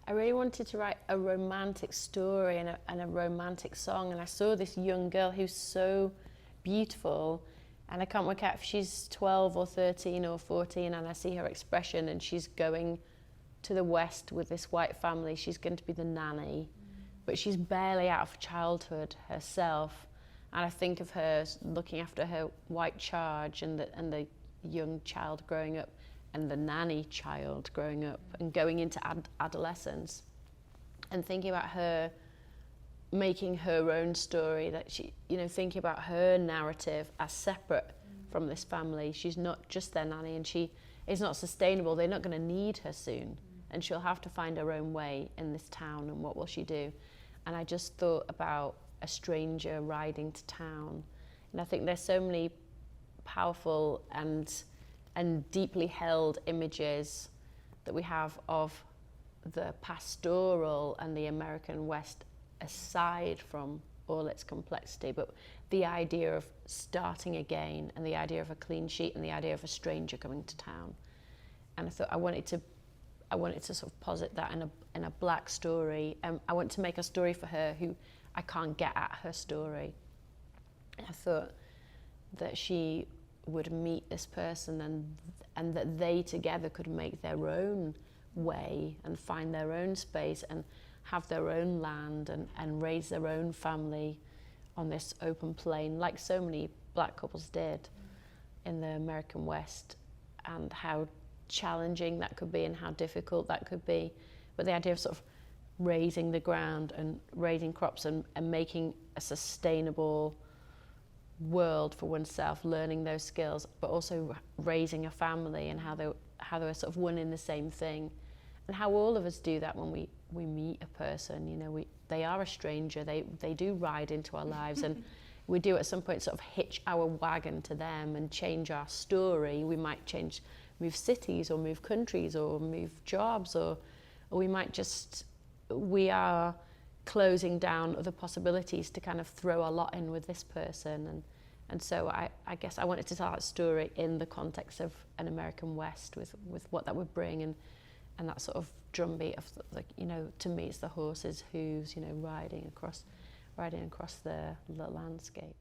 I really wanted to write a romantic story and a romantic song, and I saw this young girl who's so beautiful, and I can't work out if she's 12 or 13 or 14, and I see her expression, and she's going to the West with this white family. She's going to be the nanny, but she's barely out of childhood herself, and I think of her looking after her white charge and the young child growing up, and the nanny child growing up and going into adolescence, and thinking about her making her own story, that she, thinking about her narrative as separate from this family. She's not just their nanny, and she is not sustainable. They're not going to need her soon, and she'll have to find her own way in this town, and what will she do? And I just thought about a stranger riding to town, and I think there's so many powerful and deeply held images that we have of the pastoral and the American West, aside from all its complexity, but the idea of starting again, and the idea of a clean sheet, and the idea of a stranger coming to town. And I thought I wanted to sort of posit that in a black story. I want to make a story for her who I can't get at her story. I thought that she would meet this person, and that they together could make their own way and find their own space and have their own land and raise their own family on this open plain, like so many black couples did in the American West, and how challenging that could be and how difficult that could be. But the idea of sort of raising the ground and raising crops and making a sustainable world for oneself, learning those skills, but also raising a family, and how they were sort of one in the same thing, and how all of us do that when we meet a person. They are a stranger, they do ride into our lives, and we do at some point sort of hitch our wagon to them and change our story. We might move cities, or move countries, or move jobs, or we might we are closing down other possibilities to kind of throw a lot in with this person. And so I guess I wanted to tell that story in the context of an American West, with what that would bring, and that sort of drumbeat of to me it's the horses' hooves, riding across the landscape.